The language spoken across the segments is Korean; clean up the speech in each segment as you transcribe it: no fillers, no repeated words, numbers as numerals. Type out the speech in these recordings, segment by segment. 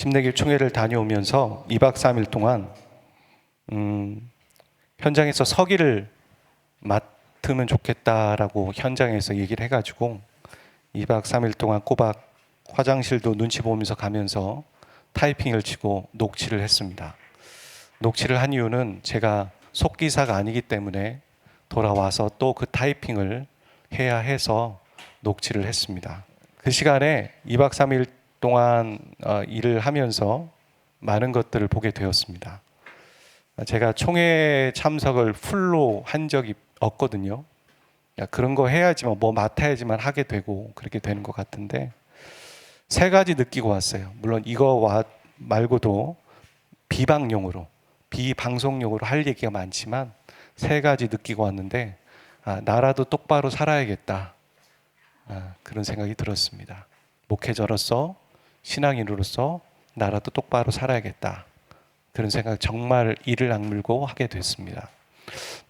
침례길 총회를 다녀오면서 2박 3일 동안 현장에서 서기를 맡으면 좋겠다라고 현장에서 얘기를 해가지고 2박 3일 동안 꼬박 화장실도 눈치 보면서 가면서 타이핑을 치고 녹취를 했습니다. 녹취를 한 이유는 제가 속기사가 아니기 때문에 돌아와서 또 그 타이핑을 해야 해서 녹취를 했습니다. 그 시간에 2박 3일 동안 일을 하면서 많은 것들을 보게 되었습니다. 제가 총회 참석을 풀로 한 적이 없거든요. 그런 거 해야지만 뭐 맡아야지만 하게 되고 그렇게 되는 것 같은데 세 가지 느끼고 왔어요. 물론 이거 말고도 비방송용으로 할 얘기가 많지만 세 가지 느끼고 왔는데 나라도 똑바로 살아야겠다. 그런 생각이 들었습니다. 목회자로서 신앙인으로서 나라도 똑바로 살아야겠다. 그런 생각 정말 이를 악물고 하게 됐습니다.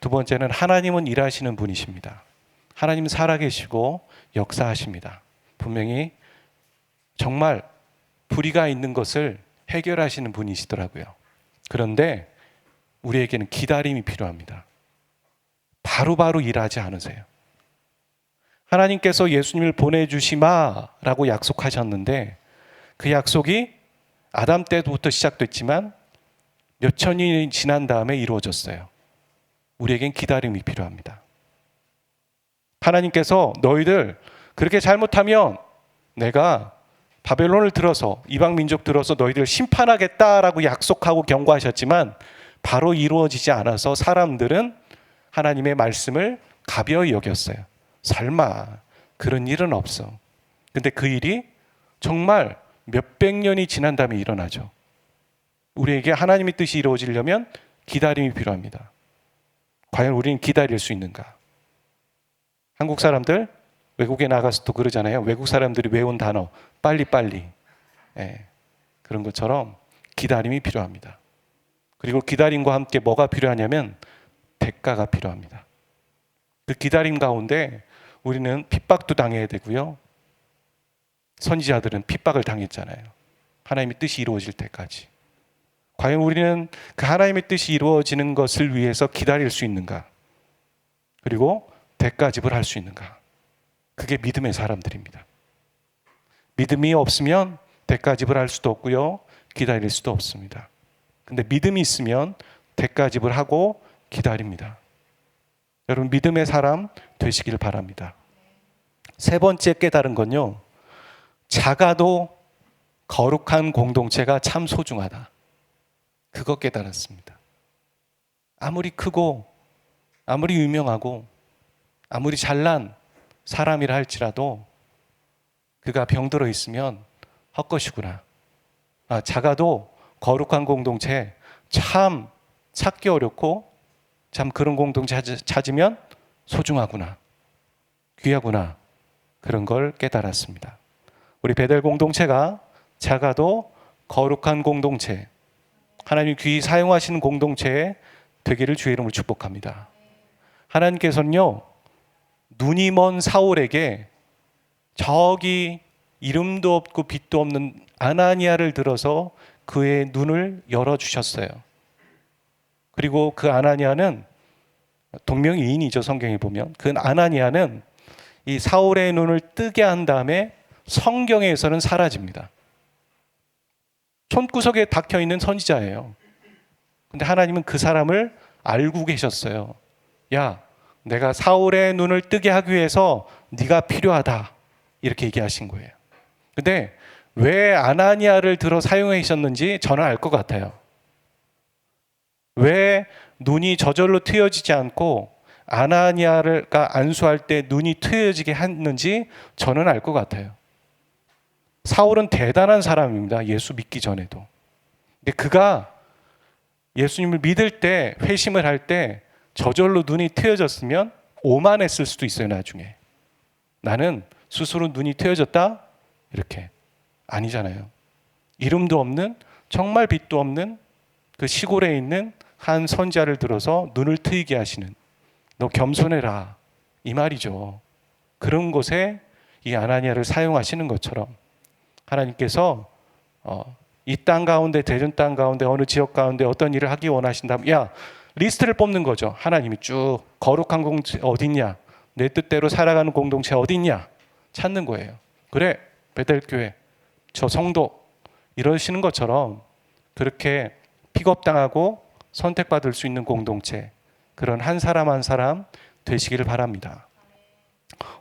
두 번째는 하나님은 일하시는 분이십니다. 하나님은 살아계시고 역사하십니다. 분명히 정말 불의가 있는 것을 해결하시는 분이시더라고요. 그런데 우리에게는 기다림이 필요합니다. 바로바로 일하지 않으세요. 하나님께서 예수님을 보내주시마라고 약속하셨는데 그 약속이 아담 때부터 시작됐지만 몇천 년이 지난 다음에 이루어졌어요. 우리에겐 기다림이 필요합니다. 하나님께서 너희들 그렇게 잘못하면 내가 바벨론을 들어서 이방 민족 들어서 너희들을 심판하겠다라고 약속하고 경고하셨지만 바로 이루어지지 않아서 사람들은 하나님의 말씀을 가벼이 여겼어요. 설마 그런 일은 없어. 근데 그 일이 정말 몇백 년이 지난 다음에 일어나죠. 우리에게 하나님의 뜻이 이루어지려면 기다림이 필요합니다. 과연 우리는 기다릴 수 있는가? 한국 사람들 외국에 나가서도 그러잖아요. 외국 사람들이 외운 단어 빨리빨리. 그런 것처럼 기다림이 필요합니다. 그리고 기다림과 함께 뭐가 필요하냐면 대가가 필요합니다. 그 기다림 가운데 우리는 핍박도 당해야 되고요. 선지자들은 핍박을 당했잖아요. 하나님의 뜻이 이루어질 때까지. 과연 우리는 그 하나님의 뜻이 이루어지는 것을 위해서 기다릴 수 있는가? 그리고 대가 지불할 수 있는가? 그게 믿음의 사람들입니다. 믿음이 없으면 대가 지불할 수도 없고요. 기다릴 수도 없습니다. 근데 믿음이 있으면 대가 지불하고 기다립니다. 여러분 믿음의 사람 되시길 바랍니다. 세 번째 깨달은 건요. 작아도 거룩한 공동체가 참 소중하다. 그거 깨달았습니다. 아무리 크고 아무리 유명하고 아무리 잘난 사람이라 할지라도 그가 병들어 있으면 헛것이구나. 작아도 거룩한 공동체 참 찾기 어렵고 참 그런 공동체 찾으면 소중하구나. 귀하구나. 그런 걸 깨달았습니다. 우리 베델 공동체가 작아도 거룩한 공동체, 하나님 귀히 사용하시는 공동체 되기를 주의 이름으로 축복합니다. 하나님께서는요, 눈이 먼 사울에게 저기 이름도 없고 빛도 없는 아나니아를 들어서 그의 눈을 열어주셨어요. 그리고 그 아나니아는 동명이인이죠. 성경에 보면 그 아나니아는 이 사울의 눈을 뜨게 한 다음에 성경에서는 사라집니다. 촌구석에 박혀있는 선지자예요. 근데 하나님은 그 사람을 알고 계셨어요. 야, 내가 사울의 눈을 뜨게 하기 위해서 네가 필요하다. 이렇게 얘기하신 거예요. 근데 왜 아나니아를 들어 사용하셨는지 저는 알 것 같아요. 왜 눈이 저절로 트여지지 않고 아나니아가 안수할 때 눈이 트여지게 했는지 저는 알 것 같아요. 사울은 대단한 사람입니다. 예수 믿기 전에도. 근데 그가 예수님을 믿을 때, 회심을 할 때 저절로 눈이 트여졌으면 오만했을 수도 있어요. 나중에. 나는 스스로 눈이 트여졌다? 이렇게. 아니잖아요. 이름도 없는, 정말 빛도 없는 그 시골에 있는 한 선지자를 들어서 눈을 트이게 하시는, 너 겸손해라, 이 말이죠. 그런 곳에 이 아나니아를 사용하시는 것처럼 하나님께서 이 땅 가운데, 대전 땅 가운데, 어느 지역 가운데 어떤 일을 하기 원하신다면, 야, 리스트를 뽑는 거죠. 하나님이 쭉 거룩한 공동체 어딨냐, 내 뜻대로 살아가는 공동체 어딨냐 찾는 거예요. 그래, 베델교회 저 성도 이러시는 것처럼 그렇게 픽업당하고 선택받을 수 있는 공동체, 그런 한 사람 한 사람 되시기를 바랍니다.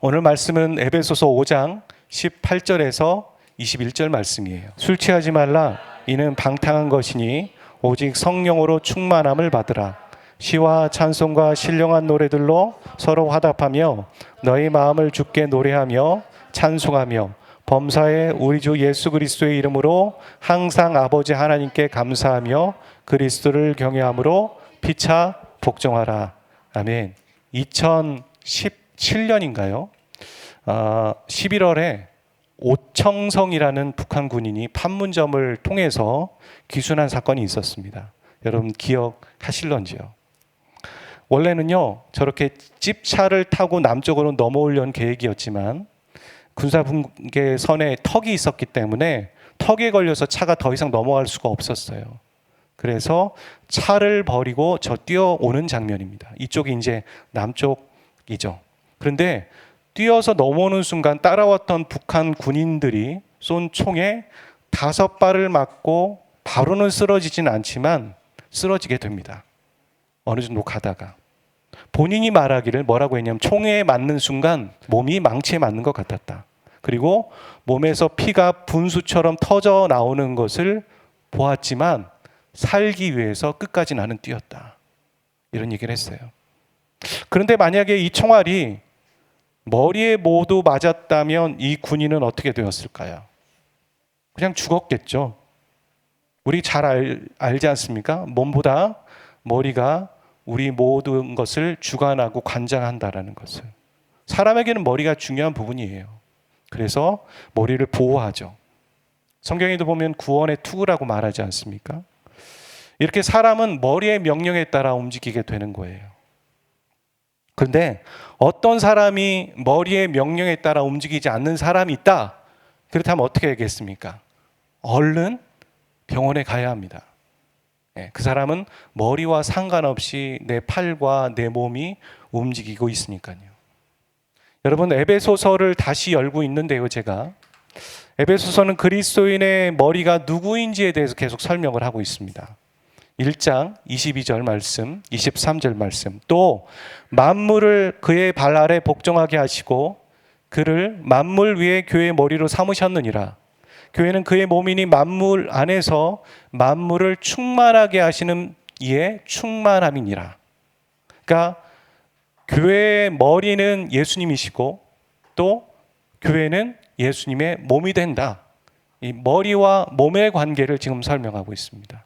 오늘 말씀은 에베소서 5장 18절에서 21절 말씀이에요. 술 취하지 말라. 이는 방탕한 것이니 오직 성령으로 충만함을 받으라. 시와 찬송과 신령한 노래들로 서로 화답하며 너희 마음을 주께 노래하며 찬송하며 범사에 우리 주 예수 그리스도의 이름으로 항상 아버지 하나님께 감사하며 그리스도를 경외함으로 피차 복종하라. 아멘. 2017년인가요? 11월에 오청성이라는 북한 군인이 판문점을 통해서 귀순한 사건이 있었습니다. 여러분 기억하실런지요? 원래는요, 저렇게 집차를 타고 남쪽으로 넘어오려는 계획이었지만 군사분계선에 턱이 있었기 때문에 턱에 걸려서 차가 더 이상 넘어갈 수가 없었어요. 그래서 차를 버리고 저 뛰어오는 장면입니다. 이쪽이 이제 남쪽이죠. 그런데 뛰어서 넘어오는 순간 따라왔던 북한 군인들이 쏜 총에 5발을 맞고 바로는 쓰러지진 않지만 쓰러지게 됩니다. 어느 정도 가다가 본인이 말하기를 뭐라고 했냐면 총에 맞는 순간 몸이 망치에 맞는 것 같았다. 그리고 몸에서 피가 분수처럼 터져 나오는 것을 보았지만 살기 위해서 끝까지 나는 뛰었다. 이런 얘기를 했어요. 그런데 만약에 이 총알이 머리에 모두 맞았다면 이 군인은 어떻게 되었을까요? 그냥 죽었겠죠. 우리 잘 알지 않습니까? 몸보다 머리가 우리 모든 것을 주관하고 관장한다라는 것을. 사람에게는 머리가 중요한 부분이에요. 그래서 머리를 보호하죠. 성경에도 보면 구원의 투구라고 말하지 않습니까? 이렇게 사람은 머리의 명령에 따라 움직이게 되는 거예요. 그런데 어떤 사람이 머리의 명령에 따라 움직이지 않는 사람이 있다. 그렇다면 어떻게 하겠습니까? 얼른 병원에 가야 합니다. 그 사람은 머리와 상관없이 내 팔과 내 몸이 움직이고 있으니까요. 여러분, 에베소서를 다시 열고 있는데요, 제가. 에베소서는 그리스도인의 머리가 누구인지에 대해서 계속 설명을 하고 있습니다. 1장 22절 말씀, 23절 말씀. 또 만물을 그의 발 아래 복종하게 하시고 그를 만물 위에 교회의 머리로 삼으셨느니라. 교회는 그의 몸이니 만물 안에서 만물을 충만하게 하시는 이의 충만함이니라. 그러니까 교회의 머리는 예수님이시고 또 교회는 예수님의 몸이 된다. 이 머리와 몸의 관계를 지금 설명하고 있습니다.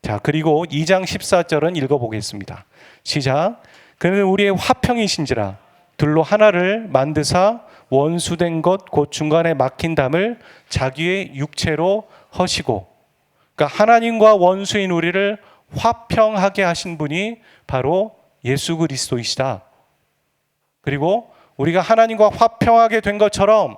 자, 그리고 2장 14절은 읽어보겠습니다. 시작. 그는 우리의 화평이신지라 둘로 하나를 만드사 원수된 것 곧 중간에 막힌 담을 자기의 육체로 허시고, 그러니까 하나님과 원수인 우리를 화평하게 하신 분이 바로 예수 그리스도이시다. 그리고 우리가 하나님과 화평하게 된 것처럼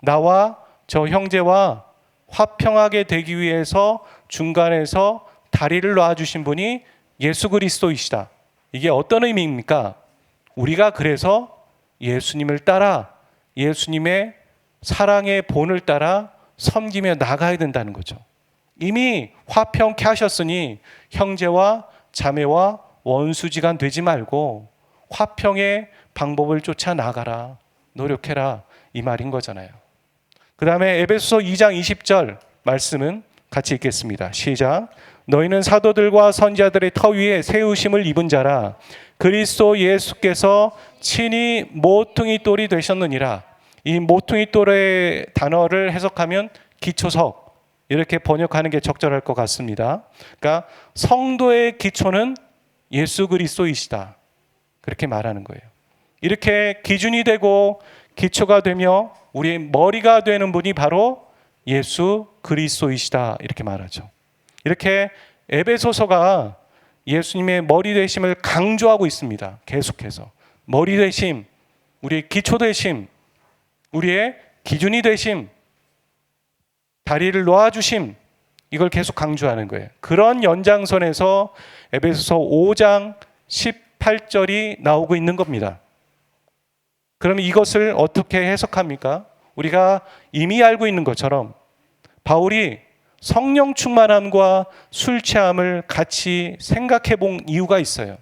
나와 저 형제와 화평하게 되기 위해서 중간에서 다리를 놔주신 분이 예수 그리스도이시다. 이게 어떤 의미입니까? 우리가 그래서 예수님을 따라 예수님의 사랑의 본을 따라 섬기며 나가야 된다는 거죠. 이미 화평케 하셨으니 형제와 자매와 원수지간 되지 말고 화평의 방법을 쫓아 나가라, 노력해라, 이 말인 거잖아요. 그 다음에 에베소서 2장 20절 말씀은 같이 읽겠습니다. 시작. 너희는 사도들과 선지자들의 터 위에 세우심을 입은 자라. 그리스도 예수께서 친히 모퉁이 돌이 되셨느니라. 이 모퉁이 돌의 단어를 해석하면 기초석, 이렇게 번역하는 게 적절할 것 같습니다. 그러니까 성도의 기초는 예수 그리스도이시다, 그렇게 말하는 거예요. 이렇게 기준이 되고 기초가 되며 우리의 머리가 되는 분이 바로 예수 그리스도이시다, 이렇게 말하죠. 이렇게 에베소서가 예수님의 머리 되심을 강조하고 있습니다. 계속해서 머리 되심, 우리의 기초 되심, 우리의 기준이 되심, 다리를 놓아주심, 이걸 계속 강조하는 거예요. 그런 연장선에서 에베소서 5장 18절이 나오고 있는 겁니다. 그러면 이것을 어떻게 해석합니까? 우리가 이미 알고 있는 것처럼 바울이 성령 충만함과 술 취함을 같이 생각해 본 이유가 있어요.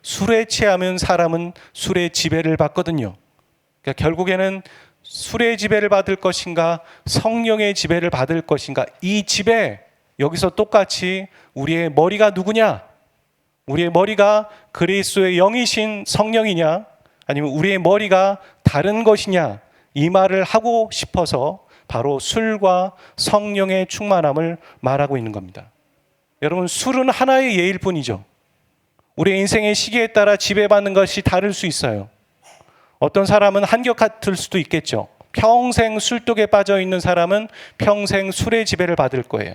술에 취하면 사람은 술의 지배를 받거든요. 그러니까 결국에는 술의 지배를 받을 것인가 성령의 지배를 받을 것인가, 이 지배, 여기서 똑같이 우리의 머리가 누구냐? 우리의 머리가 그리스도의 영이신 성령이냐, 아니면 우리의 머리가 다른 것이냐, 이 말을 하고 싶어서 바로 술과 성령의 충만함을 말하고 있는 겁니다. 여러분, 술은 하나의 예일 뿐이죠. 우리의 인생의 시기에 따라 지배받는 것이 다를 수 있어요. 어떤 사람은 한결 같을 수도 있겠죠. 평생 술독에 빠져 있는 사람은 평생 술의 지배를 받을 거예요.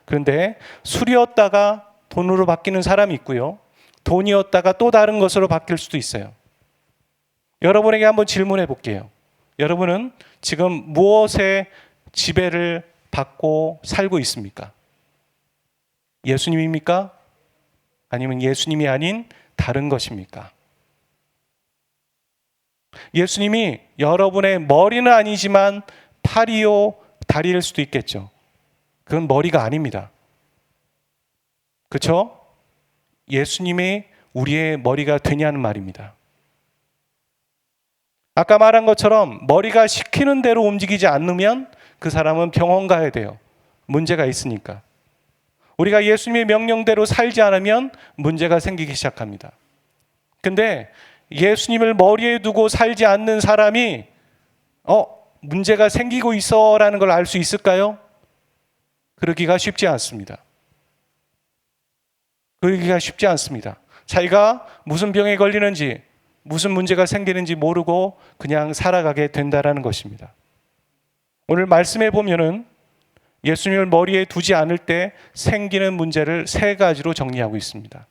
그런데 술이었다가 돈으로 바뀌는 사람이 있고요. 돈이었다가 또 다른 것으로 바뀔 수도 있어요. 여러분에게 한번 질문해 볼게요. 여러분은 지금 무엇의 지배를 받고 살고 있습니까? 예수님입니까? 아니면 예수님이 아닌 다른 것입니까? 예수님이 여러분의 머리는 아니지만 팔이요 다리일 수도 있겠죠. 그건 머리가 아닙니다. 그렇죠? 예수님이 우리의 머리가 되냐는 말입니다. 아까 말한 것처럼 머리가 시키는 대로 움직이지 않으면 그 사람은 병원 가야 돼요. 문제가 있으니까. 우리가 예수님의 명령대로 살지 않으면 문제가 생기기 시작합니다. 근데 예수님을 머리에 두고 살지 않는 사람이 문제가 생기고 있어 라는 걸 알 수 있을까요? 그러기가 쉽지 않습니다. 그러기가 쉽지 않습니다. 자기가 무슨 병에 걸리는지, 무슨 문제가 생기는지 모르고 그냥 살아가게 된다라는 것입니다. 오늘 말씀에 보면은 예수님을 머리에 두지 않을 때 생기는 문제를 3가지로 정리하고 있습니다.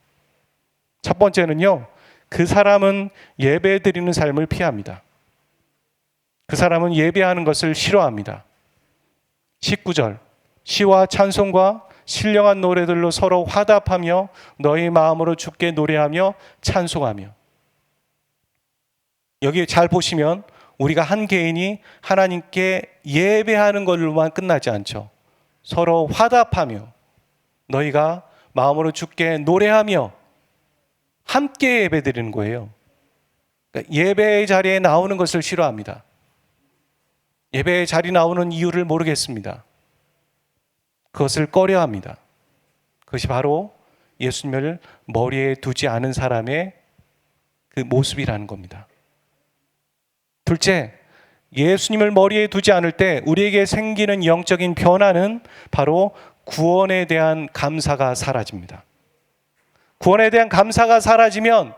첫 번째는요, 그 사람은 예배 드리는 삶을 피합니다. 그 사람은 예배하는 것을 싫어합니다. 19절, 시와 찬송과 신령한 노래들로 서로 화답하며 너희 마음으로 주께 노래하며 찬송하며. 여기 잘 보시면 우리가 한 개인이 하나님께 예배하는 걸로만 끝나지 않죠. 서로 화답하며 너희가 마음으로 주께 노래하며 함께 예배 드리는 거예요. 그러니까 예배의 자리에 나오는 것을 싫어합니다. 예배의 자리에 나오는 이유를 모르겠습니다. 그것을 꺼려합니다. 그것이 바로 예수님을 머리에 두지 않은 사람의 그 모습이라는 겁니다. 둘째, 예수님을 머리에 두지 않을 때 우리에게 생기는 영적인 변화는 바로 구원에 대한 감사가 사라집니다. 구원에 대한 감사가 사라지면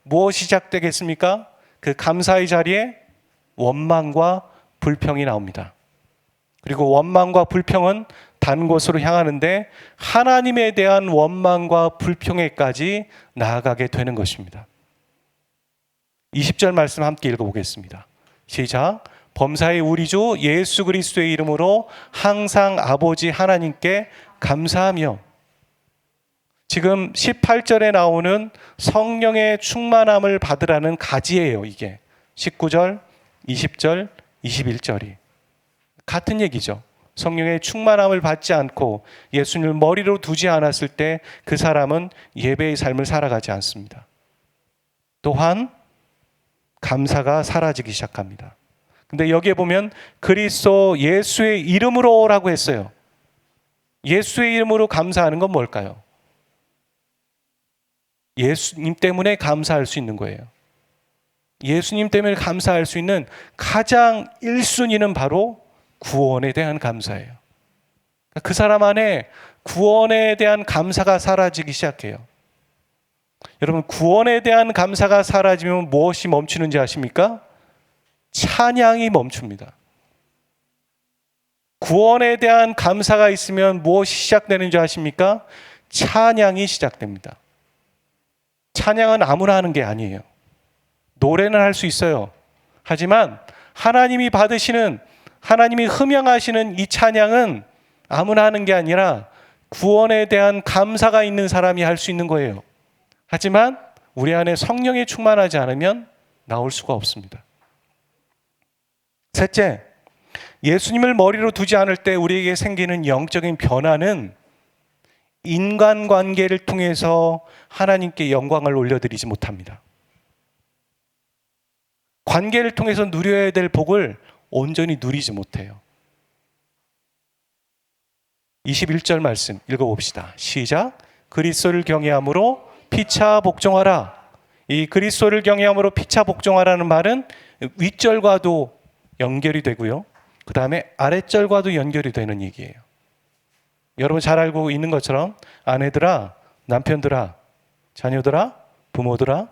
무엇이 시작되겠습니까? 그 감사의 자리에 원망과 불평이 나옵니다. 그리고 원망과 불평은 단 곳으로 향하는데 하나님에 대한 원망과 불평에까지 나아가게 되는 것입니다. 20절 말씀 함께 읽어보겠습니다. 시작. 범사의 우리 주 예수 그리스도의 이름으로 항상 아버지 하나님께 감사하며. 지금 18절에 나오는 성령의 충만함을 받으라는 가지예요. 이게 19절, 20절, 21절이 같은 얘기죠. 성령의 충만함을 받지 않고 예수님을 머리로 두지 않았을 때 그 사람은 예배의 삶을 살아가지 않습니다. 또한 감사가 사라지기 시작합니다. 근데 여기에 보면 그리스도 예수의 이름으로라고 했어요. 예수의 이름으로 감사하는 건 뭘까요? 예수님 때문에 감사할 수 있는 거예요. 예수님 때문에 감사할 수 있는 가장 1순위는 바로 구원에 대한 감사예요. 그 사람 안에 구원에 대한 감사가 사라지기 시작해요. 여러분, 구원에 대한 감사가 사라지면 무엇이 멈추는지 아십니까? 찬양이 멈춥니다. 구원에 대한 감사가 있으면 무엇이 시작되는지 아십니까? 찬양이 시작됩니다. 찬양은 아무나 하는 게 아니에요. 노래는 할 수 있어요. 하지만 하나님이 받으시는, 하나님이 흠양하시는 이 찬양은 아무나 하는 게 아니라 구원에 대한 감사가 있는 사람이 할 수 있는 거예요. 하지만 우리 안에 성령이 충만하지 않으면 나올 수가 없습니다. 셋째, 예수님을 머리로 두지 않을 때 우리에게 생기는 영적인 변화는 인간관계를 통해서 하나님께 영광을 올려드리지 못합니다. 관계를 통해서 누려야 될 복을 온전히 누리지 못해요. 21절 말씀 읽어봅시다. 시작. 그리스도를 경외함으로 피차 복종하라. 이 그리스도를 경외함으로 피차 복종하라는 말은 윗절과도 연결이 되고요. 그 다음에 아랫절과도 연결이 되는 얘기예요. 여러분 잘 알고 있는 것처럼 아내들아, 남편들아, 자녀들아, 부모들아,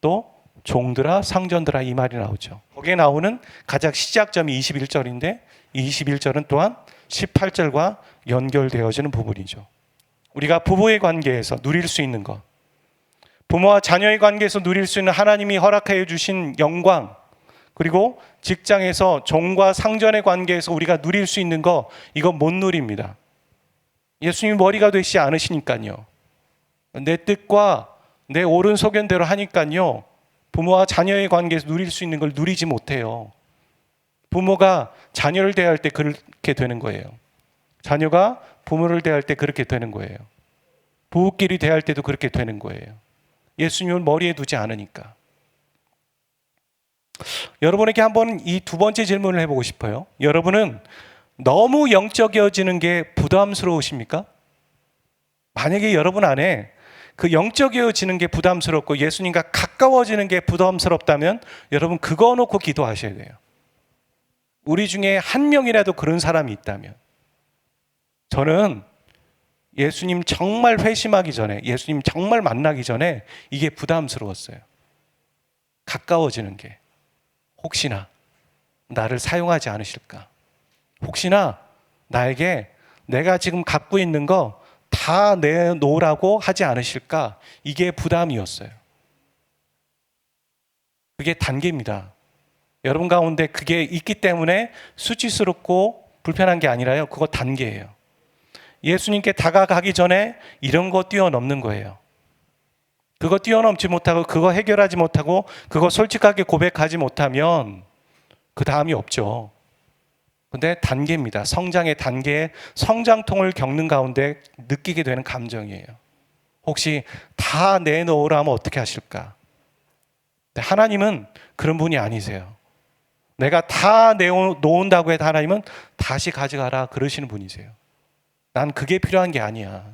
또 종들아, 상전들아 이 말이 나오죠. 거기에 나오는 가장 시작점이 21절인데 21절은 또한 18절과 연결되어지는 부분이죠. 우리가 부부의 관계에서 누릴 수 있는 것, 부모와 자녀의 관계에서 누릴 수 있는 하나님이 허락해 주신 영광, 그리고 직장에서 종과 상전의 관계에서 우리가 누릴 수 있는 거, 이거 못 누립니다. 예수님이 머리가 되시지 않으시니까요. 내 뜻과 내 옳은 소견대로 하니까요. 부모와 자녀의 관계에서 누릴 수 있는 걸 누리지 못해요. 부모가 자녀를 대할 때 그렇게 되는 거예요. 자녀가 부모를 대할 때 그렇게 되는 거예요. 부부끼리 대할 때도 그렇게 되는 거예요. 예수님을 머리에 두지 않으니까. 여러분에게 한번 이 두 번째 질문을 해보고 싶어요. 여러분은 너무 영적이어지는 게 부담스러우십니까? 만약에 여러분 안에 그 영적이어지는 게 부담스럽고 예수님과 가까워지는 게 부담스럽다면 여러분 그거 놓고 기도하셔야 돼요. 우리 중에 한 명이라도 그런 사람이 있다면, 저는 예수님 정말 회심하기 전에, 예수님 정말 만나기 전에 이게 부담스러웠어요. 가까워지는 게. 혹시나 나를 사용하지 않으실까? 혹시나 나에게 내가 지금 갖고 있는 거 다 내놓으라고 하지 않으실까? 이게 부담이었어요. 그게 단계입니다. 여러분 가운데 그게 있기 때문에 수치스럽고 불편한 게 아니라요. 그거 단계예요. 예수님께 다가가기 전에 이런 거 뛰어넘는 거예요. 그거 뛰어넘지 못하고, 그거 해결하지 못하고, 그거 솔직하게 고백하지 못하면 그 다음이 없죠. 근데 단계입니다. 성장의 단계에 성장통을 겪는 가운데 느끼게 되는 감정이에요. 혹시 다 내놓으라면 어떻게 하실까? 하나님은 그런 분이 아니세요. 내가 다 내놓는다고 해도 하나님은 다시 가져가라 그러시는 분이세요. 난 그게 필요한 게 아니야.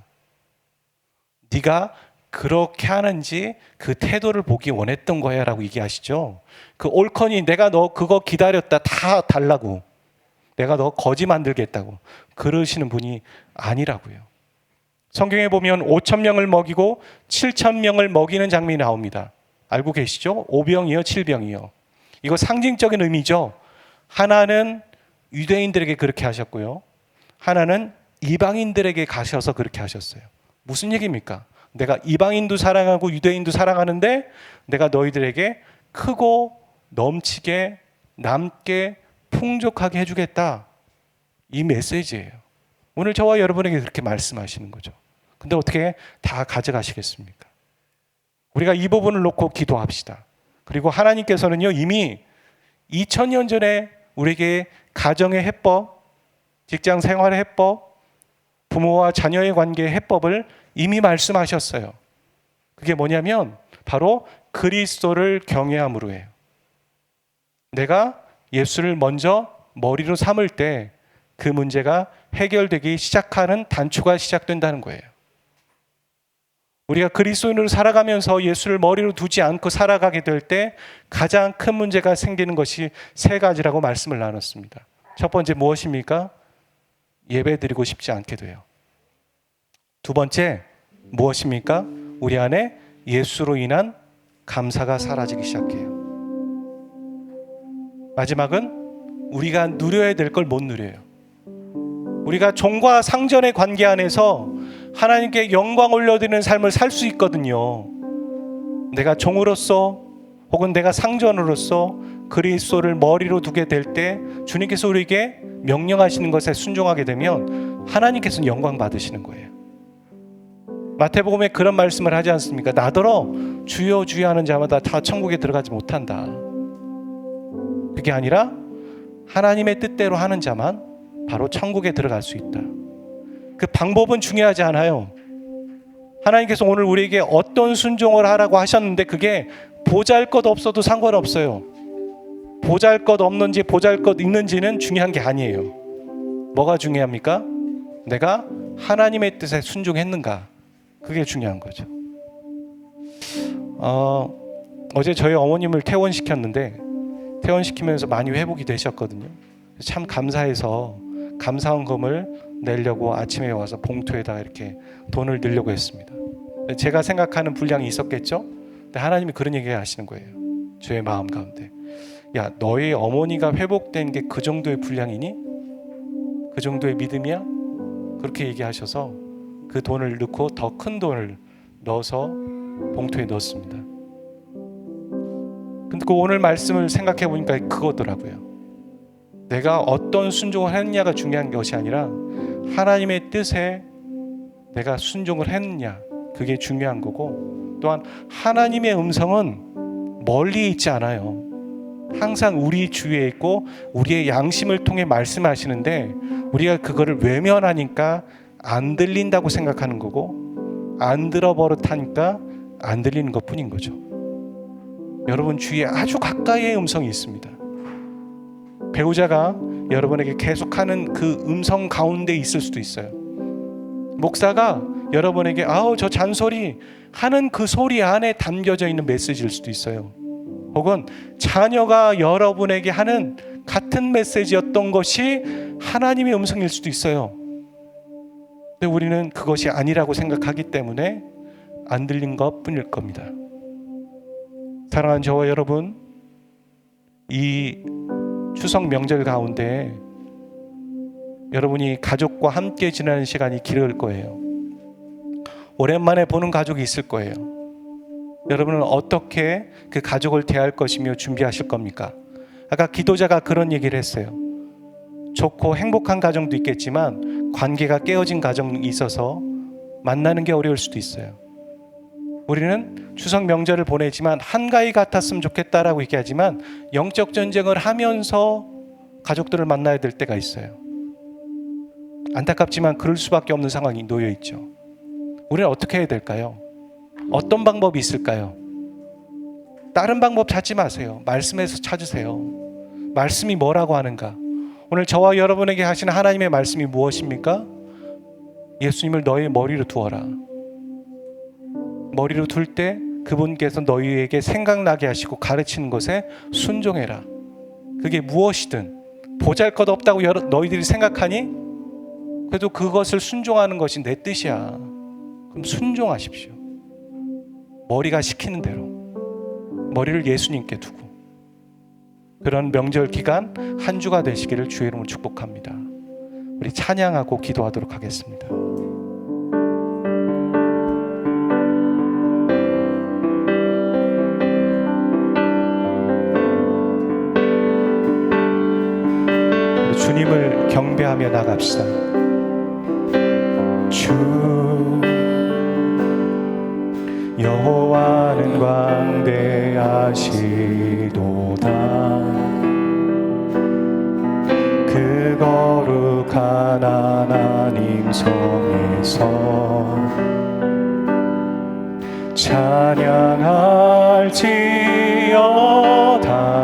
네가 그렇게 하는지 그 태도를 보기 원했던 거야 라고 얘기하시죠. 그 옳거니 내가 너 그거 기다렸다 다 달라고, 내가 너 거지 만들겠다고 그러시는 분이 아니라고요. 성경에 보면 5,000명을 먹이고 7,000명을 먹이는 장면이 나옵니다. 알고 계시죠? 5병이요 7병이요. 이거 상징적인 의미죠. 하나는 유대인들에게 그렇게 하셨고요, 하나는 이방인들에게 가셔서 그렇게 하셨어요. 무슨 얘기입니까? 내가 이방인도 사랑하고 유대인도 사랑하는데 내가 너희들에게 크고 넘치게 남게 풍족하게 해주겠다. 이 메시지예요. 오늘 저와 여러분에게 그렇게 말씀하시는 거죠. 근데 어떻게 다 가져가시겠습니까? 우리가 이 부분을 놓고 기도합시다. 그리고 하나님께서는요, 이미 2000년 전에 우리에게 가정의 해법, 직장 생활의 해법, 부모와 자녀의 관계의 해법을 이미 말씀하셨어요. 그게 뭐냐면 바로 그리스도를 경외함으로 해요. 내가 예수를 먼저 머리로 삼을 때 그 문제가 해결되기 시작하는 단초가 시작된다는 거예요. 우리가 그리스도인으로 살아가면서 예수를 머리로 두지 않고 살아가게 될 때 가장 큰 문제가 생기는 것이 세 가지라고 말씀을 나눴습니다. 첫 번째 무엇입니까? 예배드리고 싶지 않게 돼요. 두 번째 무엇입니까? 우리 안에 예수로 인한 감사가 사라지기 시작해요. 마지막은 우리가 누려야 될 걸 못 누려요. 우리가 종과 상전의 관계 안에서 하나님께 영광 올려드리는 삶을 살 수 있거든요. 내가 종으로서 혹은 내가 상전으로서 그리스도를 머리로 두게 될 때 주님께서 우리에게 명령하시는 것에 순종하게 되면 하나님께서는 영광 받으시는 거예요. 마태복음에 그런 말씀을 하지 않습니까? 나더러 주여 주여 하는 자마다 다 천국에 들어가지 못한다. 그게 아니라 하나님의 뜻대로 하는 자만 바로 천국에 들어갈 수 있다. 그 방법은 중요하지 않아요. 하나님께서 오늘 우리에게 어떤 순종을 하라고 하셨는데 그게 보잘것 없어도 상관없어요. 보잘것 없는지 보잘것 있는지는 중요한 게 아니에요. 뭐가 중요합니까? 내가 하나님의 뜻에 순종했는가? 그게 중요한 거죠. 어제 저희 어머님을 퇴원시켰는데 퇴원시키면서 많이 회복이 되셨거든요. 참 감사해서 감사원금을 내려고 아침에 와서 봉투에다 이렇게 돈을 넣으려고 했습니다. 제가 생각하는 분량이 있었겠죠? 근데 하나님이 그런 얘기 하시는 거예요. 저의 마음 가운데. 야, 너희 어머니가 회복된 게 그 정도의 분량이니? 그 정도의 믿음이야? 그렇게 얘기하셔서 그 돈을 넣고 더 큰 돈을 넣어서 봉투에 넣었습니다. 근데 그 오늘 말씀을 생각해 보니까 그거더라고요. 내가 어떤 순종을 했느냐가 중요한 것이 아니라 하나님의 뜻에 내가 순종을 했느냐, 그게 중요한 거고, 또한 하나님의 음성은 멀리 있지 않아요. 항상 우리 주위에 있고 우리의 양심을 통해 말씀하시는데 우리가 그거를 외면하니까 안 들린다고 생각하는 거고, 안 들어버릇하니까 안 들리는 것뿐인 거죠. 여러분 주위에 아주 가까이의 음성이 있습니다. 배우자가 여러분에게 계속하는 그 음성 가운데 있을 수도 있어요. 목사가 여러분에게 저 잔소리 하는 그 소리 안에 담겨져 있는 메시지일 수도 있어요. 혹은 자녀가 여러분에게 하는 같은 메시지였던 것이 하나님의 음성일 수도 있어요. 근데 우리는 그것이 아니라고 생각하기 때문에 안 들린 것뿐일 겁니다. 사랑하는 저와 여러분, 이 추석 명절 가운데 여러분이 가족과 함께 지나는 시간이 길을 거예요. 오랜만에 보는 가족이 있을 거예요. 여러분은 어떻게 그 가족을 대할 것이며 준비하실 겁니까? 아까 기도자가 그런 얘기를 했어요. 좋고 행복한 가정도 있겠지만 관계가 깨어진 가정이 있어서 만나는 게 어려울 수도 있어요. 우리는 추석 명절을 보내지만 한가위 같았으면 좋겠다라고 얘기하지만 영적 전쟁을 하면서 가족들을 만나야 될 때가 있어요. 안타깝지만 그럴 수밖에 없는 상황이 놓여 있죠. 우리는 어떻게 해야 될까요? 어떤 방법이 있을까요? 다른 방법 찾지 마세요. 말씀에서 찾으세요. 말씀이 뭐라고 하는가? 오늘 저와 여러분에게 하시는 하나님의 말씀이 무엇입니까? 예수님을 너의 머리로 두어라. 머리로 둘 때 그분께서 너희에게 생각나게 하시고 가르치는 것에 순종해라. 그게 무엇이든 보잘것 없다고 너희들이 생각하니? 그래도 그것을 순종하는 것이 내 뜻이야. 그럼 순종하십시오. 머리가 시키는 대로 머리를 예수님께 두고 그런 명절 기간 한 주가 되시기를 주의 이름으로 축복합니다. 우리 찬양하고 기도하도록 하겠습니다. 주님을 경배하며 나갑시다. 주 여호와는 광대하시도다. 그 거룩한 하나님 성에서 찬양할지어다.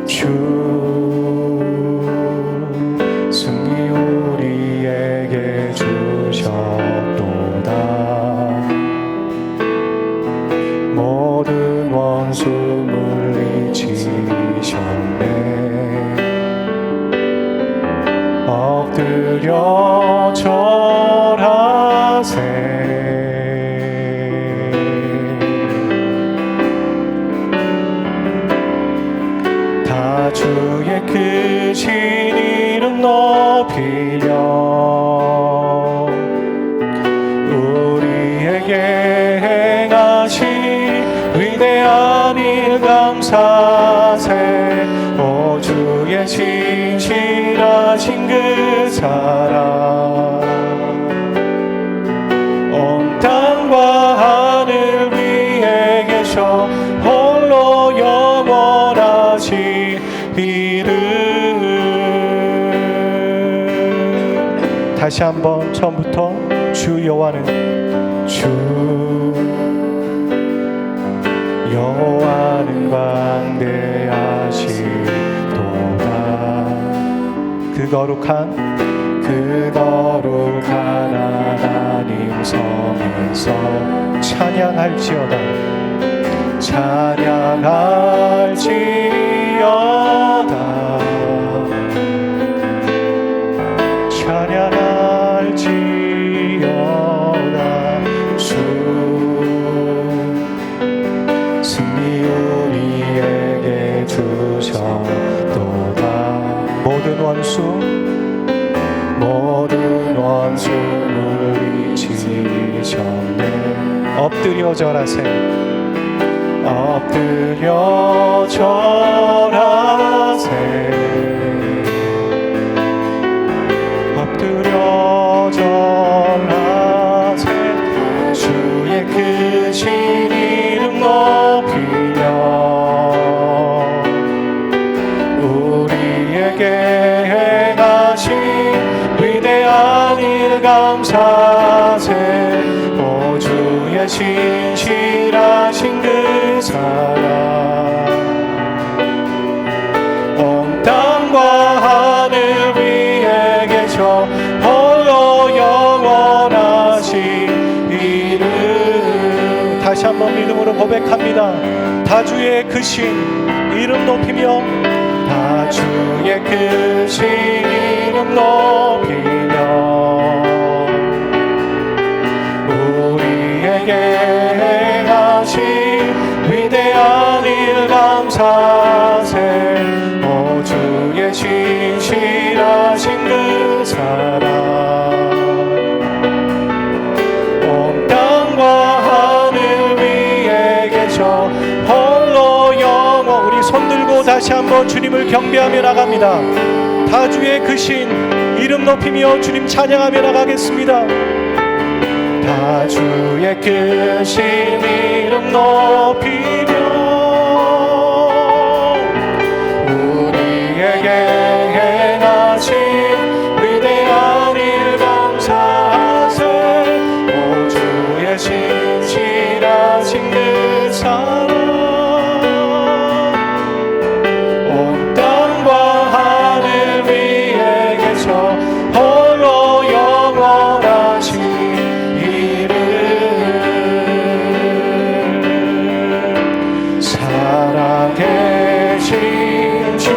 주 승리 우리에게 주셨도다. 모든 원수 물리치셨네. 엎드려 다시 한번 처음부터 주 여호와는 광대하시도다. 그 거룩한 하나님 성에서 찬양할지어다. 주 승리 우리에게 주셨도다. 모든 원수 물리치셨네. 엎드려 절하세. 엎드려 절하세. 엎드려 절하세. 주의 크신 이름 높이며 우리에게 행하신 위대한 일 감사하세. 오 주의 신실하신 그 사랑 온 땅과 하늘 위에 계셔 홀로 영원하신 이름. 다시 한번 믿음으로 고백합니다. 다주의 크신 이름 높이며 다주의 크신 이름 높이며 우리에게 행하신 위대한 일 감사하세. 오 주의 신실하신 그 사랑 온 땅과 하늘 위에 계셔 홀로 영원. 우리 손들고 다시 한번 주님을 경배하며 나갑니다. 다주의 크신 이름 높이며 주님 찬양하며 나가겠습니다. 다주의 크신 이름 높이며 우리에게 행하신 위대한 일 감사하세. 오 주의 신실하신 그 사랑 온 땅과 하늘 위에 계셔 홀로 영원하신 살아계신 주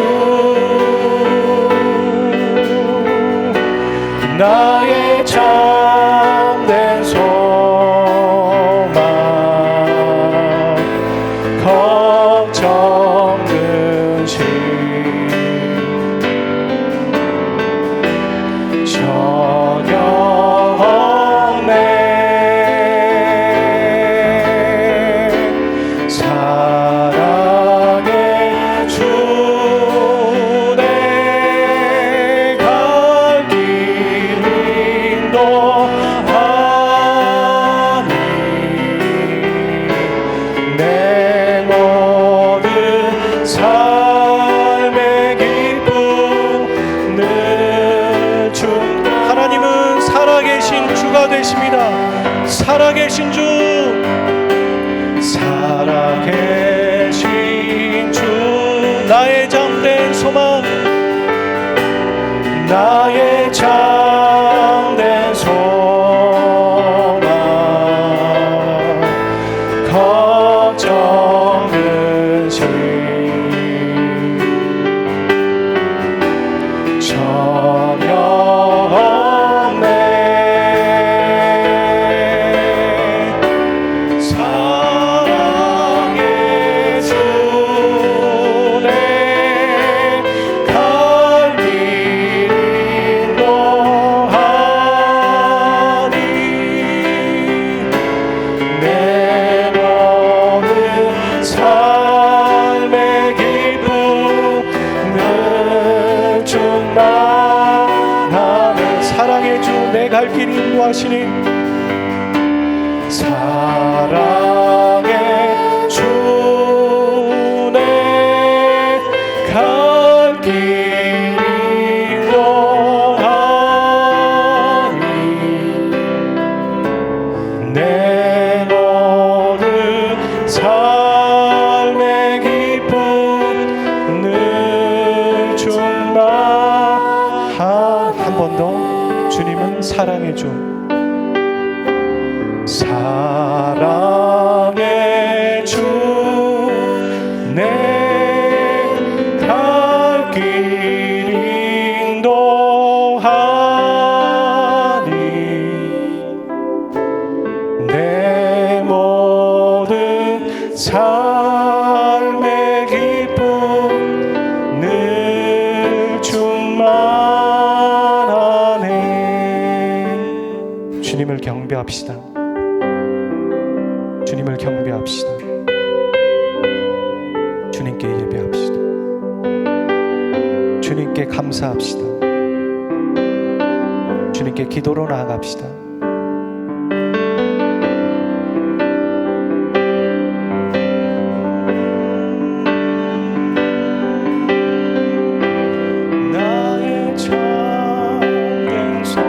나의 참된 소망 걱정 근심 전혀 없네. 하나님은 살아계신 주가 되십니다. 살아계신 주, 살아계신 주, 나의 참된 소망, 나의 참된 소망 걱정 근심 전혀 없네. 사랑의 주내 갈 길 인도하니 내 모든 삶의 기쁨 늘 충만하는 사랑의 주 내 갈 길 인도하시니 사랑의 주 내 갈 길 인도하니 사랑의 주, 사랑의 주, 내 갈 길 인도하니 내 모든 삶의 기쁨 늘 충만하네. 주님을 경배합시다. 주님을 경배합시다. 주님께 예배합시다. 주님께 감사합시다. 주님께 기도로 나아갑시다. 나의 참된 소망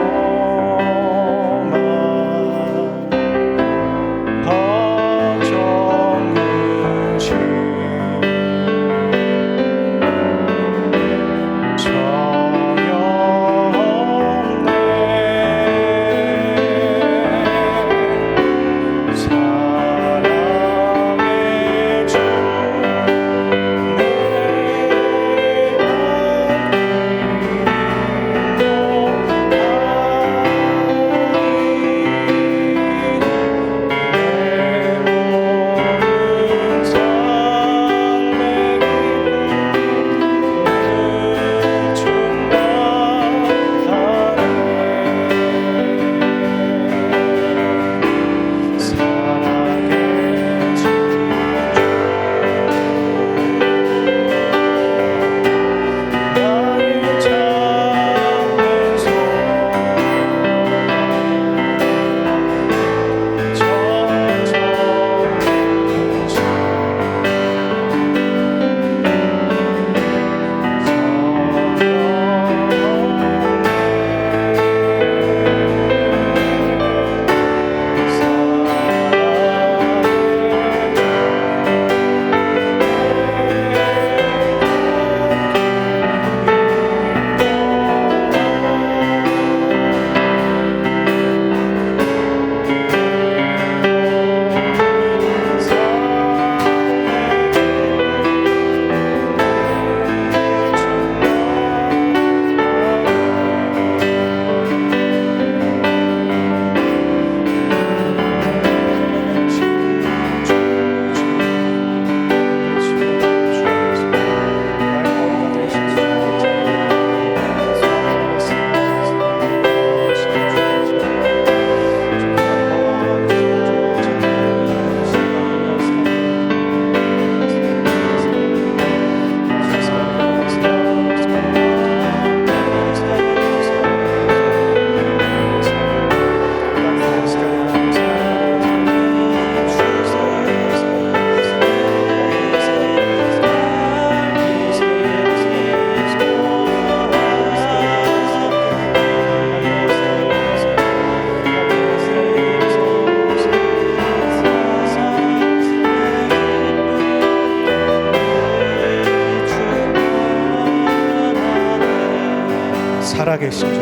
살아계신 주,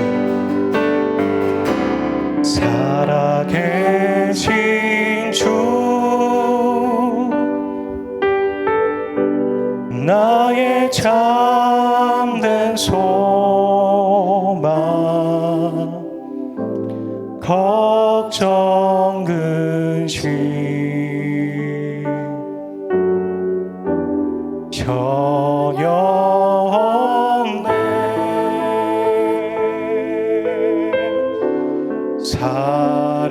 살아계신 주, 나의 참된 소망, 걱정 근심 전혀 없네.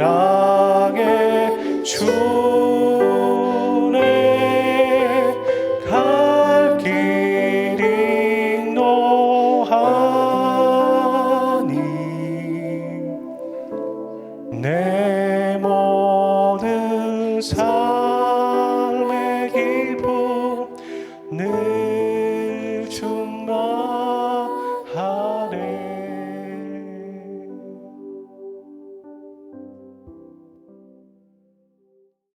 사랑의 주네 갈 길 인도하니 내 모든 삶